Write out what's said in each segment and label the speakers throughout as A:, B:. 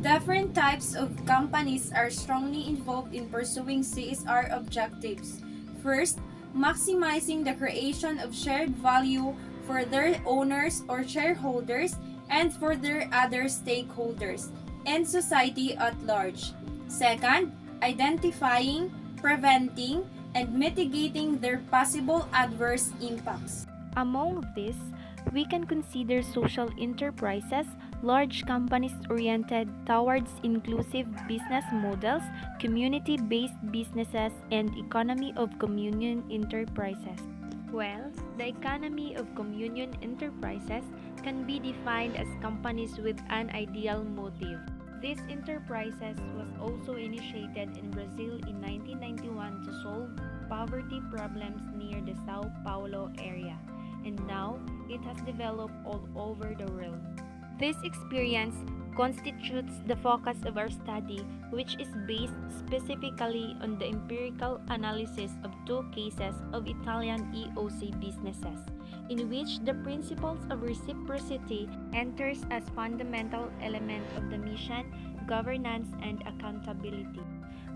A: Different types of companies are strongly involved in pursuing CSR objectives. First, maximizing the creation of shared value for their owners or shareholders and for their other stakeholders and society at large. Second, identifying, preventing, and mitigating their possible adverse impacts.
B: Among these, we can consider social enterprises, large companies oriented towards inclusive business models, community based businesses, and economy of communion enterprises. Well, the economy of communion enterprises can be defined as companies with an ideal motive. These enterprises was also initiated in Brazil in 1991 to solve poverty problems near the Sao Paulo area, and now it has developed all over the world. This experience constitutes the focus of our study, which is based specifically on the empirical analysis of two cases of Italian EOC businesses, in which the principles of reciprocity enters as fundamental element of the mission, governance, and accountability.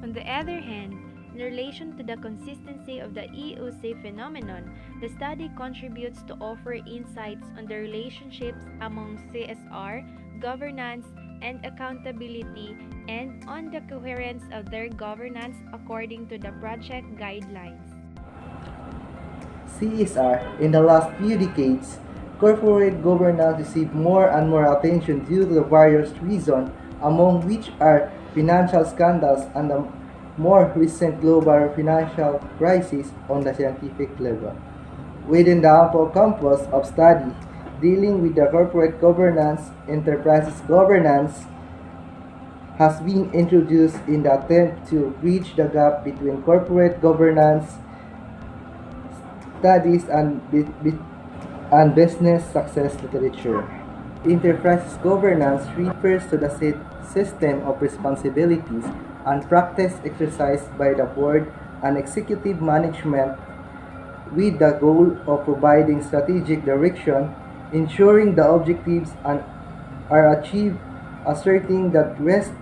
B: On the other hand, in relation to the consistency of the EOC phenomenon, the study contributes to offer insights on the relationships among CSR, governance, and accountability, and on the coherence of their governance according to the project guidelines.
C: CSR, in the last few decades, corporate governance received more and more attention due to the various reasons, among which are financial scandals and the more recent global financial crisis on the scientific level. Within the ample campus of study dealing with the corporate governance, enterprises governance has been introduced in the attempt to bridge the gap between corporate governance studies and business success literature. Enterprise governance refers to the system of responsibilities and practice exercised by the board and executive management with the goal of providing strategic direction, ensuring the objectives are achieved, asserting that risks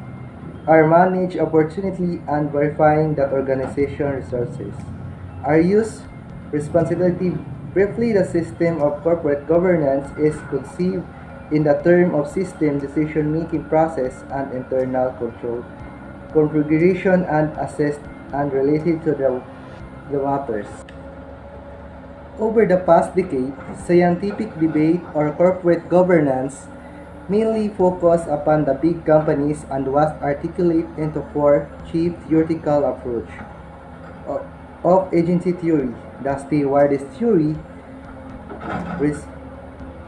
C: are managed opportunely, and verifying that organization resources are used. Responsibility. Briefly, the system of corporate governance is conceived in the term of system decision-making process and internal control, configuration and assessed and related to the matters. Over the past decade, scientific debate or corporate governance mainly focused upon the big companies and was articulated into four chief theoretical approach of agency theory, the stewardess theory,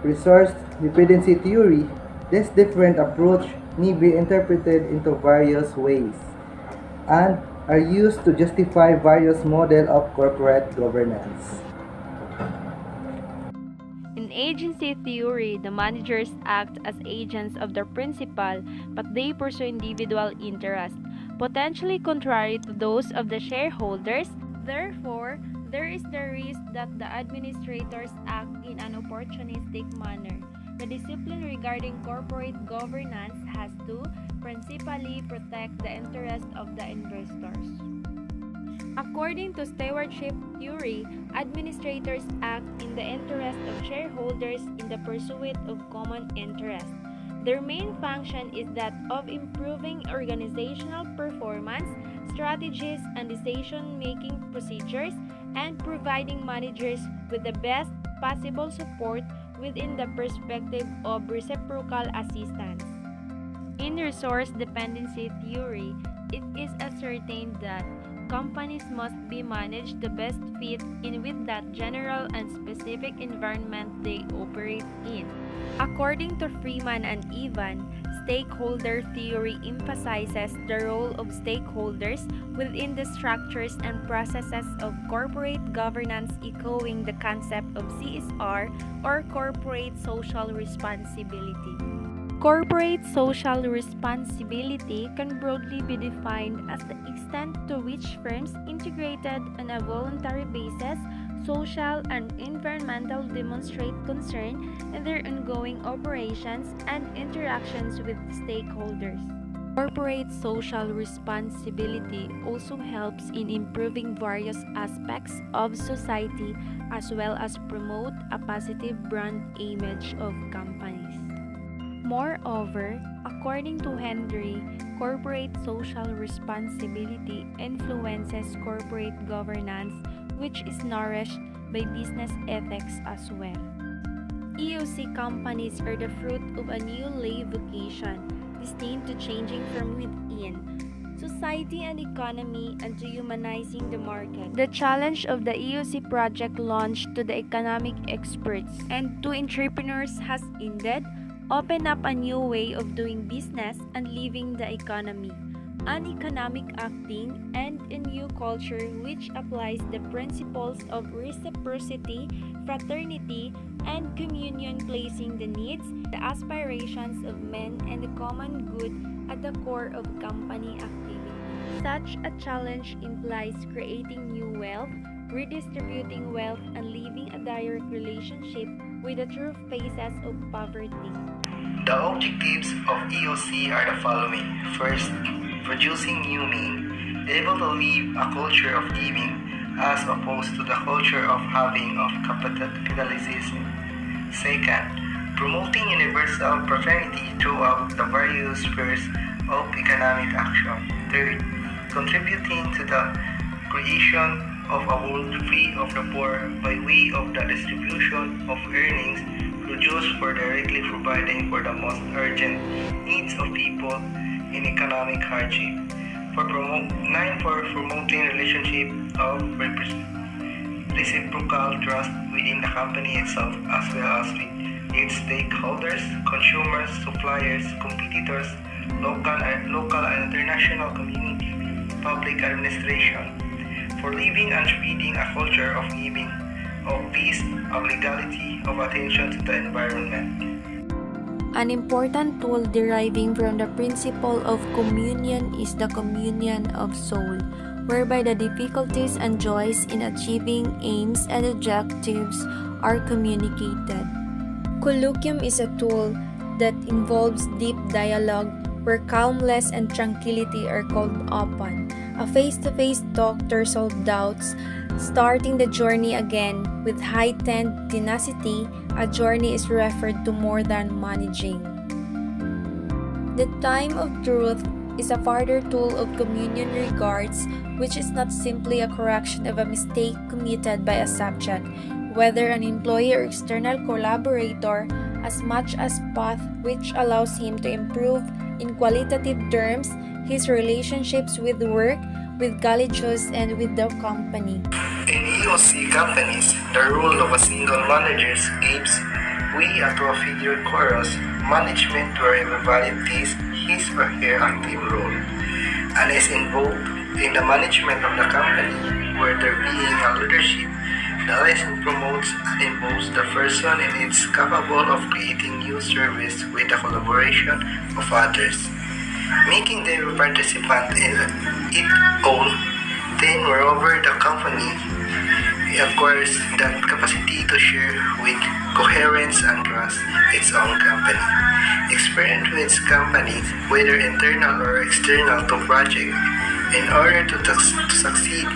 C: resource dependency theory. This different approach may be interpreted into various ways and are used to justify various models of corporate governance.
B: In agency theory, the managers act as agents of their principal, but they pursue individual interests, potentially contrary to those of the shareholders. Therefore, there is the risk that the administrators act in an opportunistic manner. The discipline regarding corporate governance has to principally protect the interest of the investors. According to stewardship theory, administrators act in the interest of shareholders in the pursuit of common interest. Their main function is that of improving organizational performance, strategies, and decision-making procedures, and providing managers with the best possible support within the perspective of reciprocal assistance. In resource dependency theory, it is ascertained that companies must be managed to best fit in with that general and specific environment they operate in. According to Freeman and Evan, stakeholder theory emphasizes the role of stakeholders within the structures and processes of corporate governance, echoing the concept of CSR or corporate social responsibility. Corporate social responsibility can broadly be defined as the extent to which firms integrated on a voluntary basis social, and environmental demonstrate concern in their ongoing operations and interactions with stakeholders. Corporate social responsibility also helps in improving various aspects of society as well as promote a positive brand image of companies. Moreover, according to Henry, corporate social responsibility influences corporate governance, which is nourished by business ethics as well. EOC companies are the fruit of a new lay vocation, destined to changing from within society and economy and to humanizing the market. The challenge of the EOC project launched to the economic experts and to entrepreneurs has ended, open up a new way of doing business and living the economy, an economic acting, and a new culture which applies the principles of reciprocity, fraternity, and communion, placing the needs, the aspirations of men, and the common good at the core of company activity. Such a challenge implies creating new wealth, redistributing wealth, and living a direct relationship with the true phases of poverty.
C: The objectives of EOC are the following. First, producing new men, able to live a culture of giving as opposed to the culture of having of capitalism. Second, promoting universal fraternity throughout the various spheres of economic action. Third, contributing to the creation of a world free of the poor by way of the distribution of earnings produced for directly providing for the most urgent needs of people in economic hardship. For promoting relationship of reciprocal trust within the company itself as well as with its stakeholders, consumers, suppliers, competitors, local and international community, public administration. For living and spreading a culture of giving, of peace, of legality, of attention to the environment.
A: An important tool deriving from the principle of communion is the communion of soul, whereby the difficulties and joys in achieving aims and objectives are communicated. Colloquium is a tool that involves deep dialogue where calmness and tranquility are called upon. A face-to-face talk to resolve doubts, starting the journey again with heightened tenacity. A journey is referred to more than managing. The time of truth is a further tool of communion regards, which is not simply a correction of a mistake committed by a subject, whether an employee or external collaborator, as much as path which allows him to improve in qualitative terms his relationships with work, with colleagues, and with the company.
C: In EOC companies, the role of a single manager gives way to a figure chorus management where everybody plays his or her active role and is involved in the management of the company, where there being a leadership. The lesson promotes and involves the person and is capable of creating new service with the collaboration of others, making them participant in its own. Then, moreover, the company acquires that capacity to share with coherence and trust its own company. Experience with companies, whether internal or external to project, in order to succeed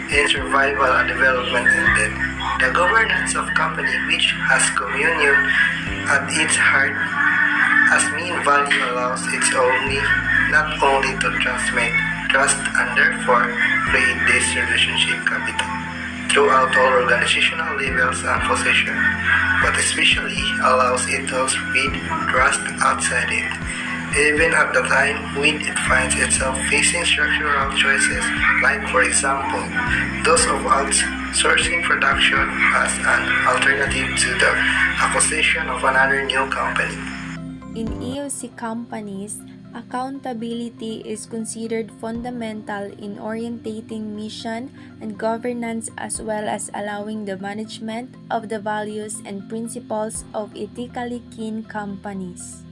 C: in survival and development ended. The governance of company which has communion at its heart as main value allows its only not only to transmit trust and therefore create this relationship capital throughout all organizational levels and position, but especially allows it to spread trust outside it, even at the time when it finds itself facing structural choices like, for example, those of outsourcing production as an alternative to the acquisition of another new company.
A: In EOC companies, accountability is considered fundamental in orientating mission and governance as well as allowing the management of the values and principles of ethically keen companies.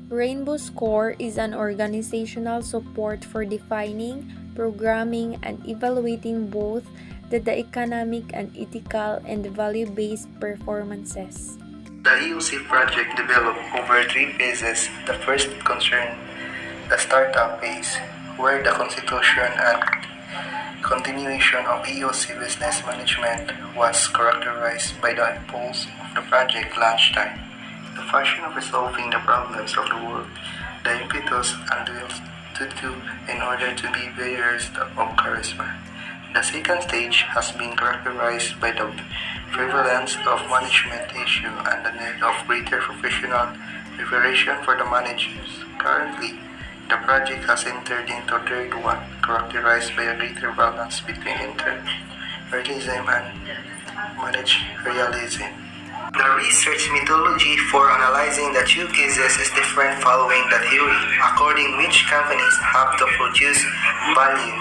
A: Rainbow Score is an organizational support for defining, programming, and evaluating both
B: that the economic and ethical and value-based performances.
C: The EOC project developed over three phases. The first concerned the startup phase, where the constitution and continuation of EOC business management was characterized by the impulse of the project launch time, the passion of resolving the problems of the world, the impetus and will to do in order to be bearers of charisma. The second stage has been characterized by the prevalence of management issue and the need of greater professional preparation for the managers. Currently, the project has entered into third one, characterized by a greater balance between inter-realism and managerialism. The research methodology for analyzing the two cases is different following the theory, according which companies have to produce value.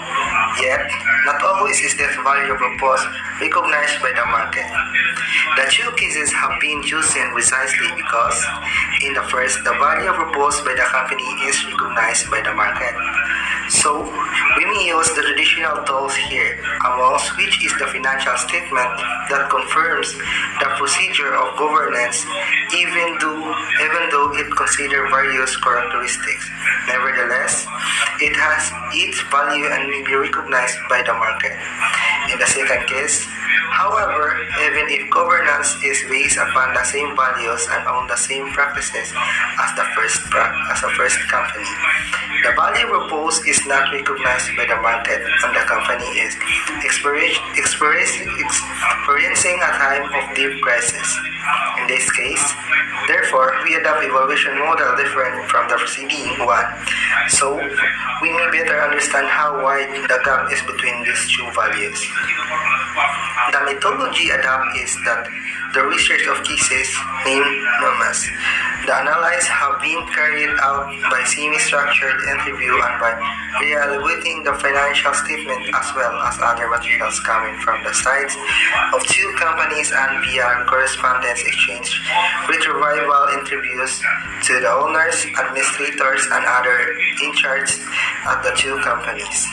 C: Yet, not always is that value proposed recognized by the market. The two cases have been chosen precisely because, in the first, the value proposed by the company is recognized by the market. So, we may use the traditional tools here, amongst which is the financial statement that confirms the procedure of governance even though it considers various characteristics. Nevertheless, it has its value and may be recognized by the market. In the second case, however, even if governance is based upon the same values and on the same practices as the first company, the value proposed is not recognized by the market and the company is experiencing a time of deep crisis. In this case, therefore, we adopt evaluation model different from the preceding one, so we may better understand how wide the gap is between these two values. The methodology adopted is that the research of cases named normas. The analyses have been carried out by semi-structured interview and by re-evaluating the financial statement as well as other materials coming from the sides of two companies and via correspondence exchange with revival interviews to the owners, administrators, and other in charge at the two companies.